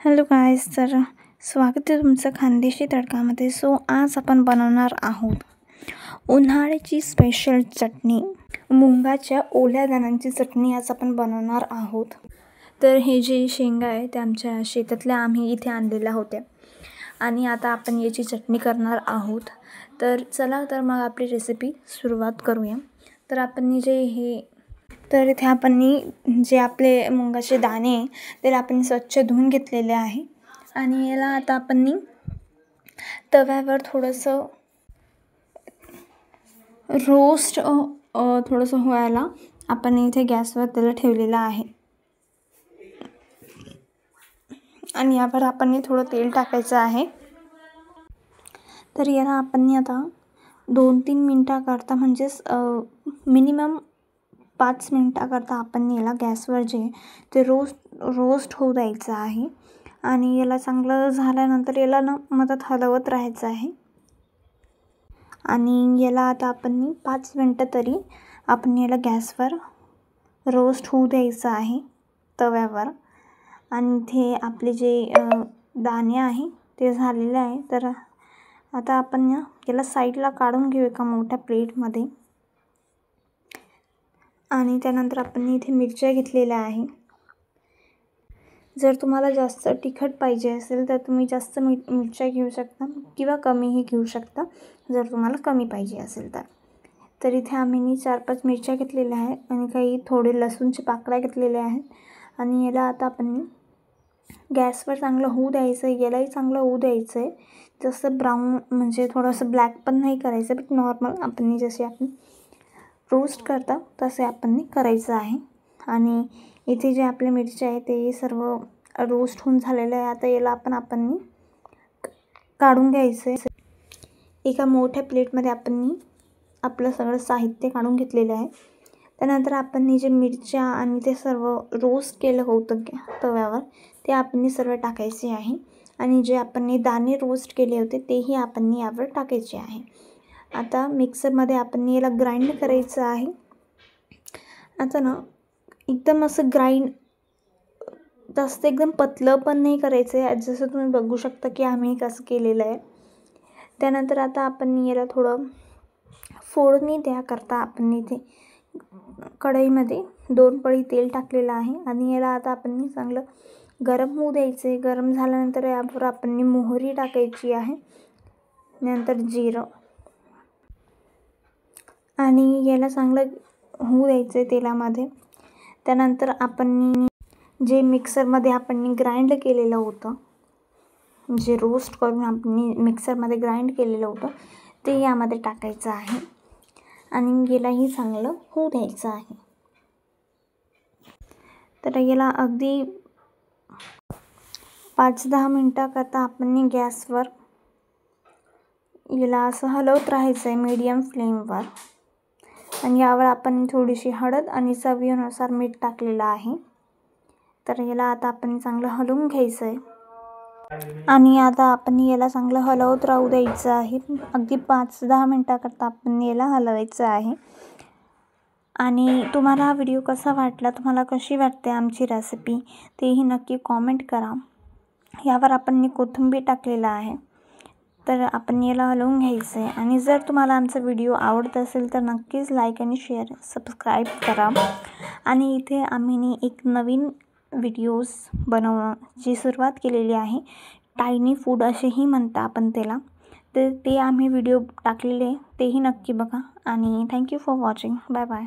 Hello guys, तर स्वागत आहे तुमचं खानदेशी तडकामध्ये. आज आपण बनवणार आहोत उन्हाळ्याची स्पेशल चटणी, मुंगाच्या ओल्या दाण्यांची चटणी आज आपण बनवणार आहोत. तर हे जे शेंगा आहे ते आमच्या शेतातल्या आम्ही इथे आणलेल्या होत्या आणि आता आपण याची चटणी करणार आहोत. तर चला तर मग आपली रेसिपी सुरुवात करूया. तर आपण इथे आपण जे आपले मुंगाचे दाणे त्याला आपण स्वच्छ धुवून घेतलेले आहे आणि याला आता आपण तव्यावर थोडंसं रोस्ट थोडंसं व्हायला आपण इथे गॅसवर त्याला ठेवलेलं आहे आणि यावर आपण थोडं तेल टाकायचं आहे. तर याला आपण आता 2-3 मिनिटाकरता म्हणजेच मिनिमम 5 मिनिटाकरता आपण याला गॅसवर जे ते रोस्ट होऊ द्यायचं आहे आणि याला चांगलं झाल्यानंतर याला मधात हलवत राहायचं आहे आणि याला आता आपण 5 मिनिटं तरी आपण याला गॅसवर रोस्ट होऊ द्यायचं आहे तव्यावर. आणि इथे आपले जे दाणे आहे ते झालेले आहे. तर आता आपण याला साईडला काढून घेऊ एका मोठ्या प्लेटमध्ये आणि त्यानंतर आपण इथे मिरच्या घेतलेल्या आहे. जर तुम्हाला जास्त तिखट पाहिजे असेल तर तुम्ही जास्त मिरच्या घेऊ शकता किंवा कमीही घेऊ शकता जर तुम्हाला कमी पाहिजे असेल तर. तर इथे आम्ही 4-5 मिरच्या घेतलेल्या आहेत आणि काही थोडे लसूणचे पाकळ्या घेतलेल्या आहेत आणि याला आता आपण गॅसवर चांगलं होऊ द्यायचं आहे. यालाही चांगलं होऊ द्यायचं आहे. जसं ब्राऊन म्हणजे थोडंसं ब्लॅक पण नाही करायचं, बट नॉर्मल आपण जसे आपण रोस्ट करता तसे आपण करायचं आहे. आणि इथे जे आपले मिरच्या आहे ते सर्व रोस्ट होऊन झालेलं आहे. आता याला आपण काढून घ्यायचं आहे. एका मोठ्या प्लेटमध्ये आपण आपलं सगळं साहित्य काढून घेतलेलं आहे. त्यानंतर आपण जे मिरच्या आणि ते सर्व रोस्ट केलं होतं तव्यावर ते आपण सर्व टाकायचे आहे आणि जे आपण दाणे रोस्ट केले होते तेही आपण यावर टाकायचे आहे. आता मिक्सरमध्ये आपण याला ग्राइंड करायचं आहे. आता एकदम असं जास्त एकदम पतलं पण नाही करायचं आहे, जसं तुम्ही बघू शकता की आम्ही कसं केलेलं आहे. त्यानंतर आता आपण याला थोडं फोडणी द्याकरता आपण इथे कढईमध्ये 2 पळी तेल टाकलेलं आहे आणि याला आता आपण चांगलं गरम होऊ द्यायचं आहे. गरम झाल्यानंतर यावर आपण मोहरी टाकायची आहे, नंतर जिरं आणि याला चांगलं होऊ द्यायचं आहे तेलामध्ये. त्यानंतर आपण जे मिक्सरमध्ये आपण ग्राइंड केलेलं होतं, जे रोस्ट करून आपण मिक्सरमध्ये ग्राइंड केलेलं होतं ते यामध्ये टाकायचं आहे आणि यालाही चांगलं होऊ द्यायचं आहे. तर याला अगदी 5-10 मिनिटाकरता आपण गॅसवर याला असं हलवत राहायचं आहे मीडियम फ्लेमवर आणि यावर आपण थोडीशी हळद आणि चवीनुसार मीठ टाकलेलं आहे. तर याला आता आपण चांगलं हलवून घ्यायचं आहे आणि आता आपण याला चांगलं हलवत राहू द्यायचं आहे. अगदी 5-10 मिनिटाकरता आपण याला हलवायचं आहे. आणि तुम्हाला हा व्हिडिओ कसा वाटला, तुम्हाला कशी वाटते आमची रेसिपी तेही नक्की कॉमेंट करा. यावर आपण कोथिंबीर टाकलेला आहे. तर आपण याला हलवून घ्यायचं आहे आणि जर तुम्हाला आमचा व्हिडिओ आवडत असेल तर नक्कीच लाईक आणि शेअर सबस्क्राईब करा. आणि इथे आम्ही एक नवीन व्हिडिओज बनवण्याची सुरुवात केलेली आहे. टायनी फूड असेही म्हणता आपण त्याला. तर ते आम्ही व्हिडिओ टाकलेले तेही नक्की बघा आणि thank you for watching. Bye bye.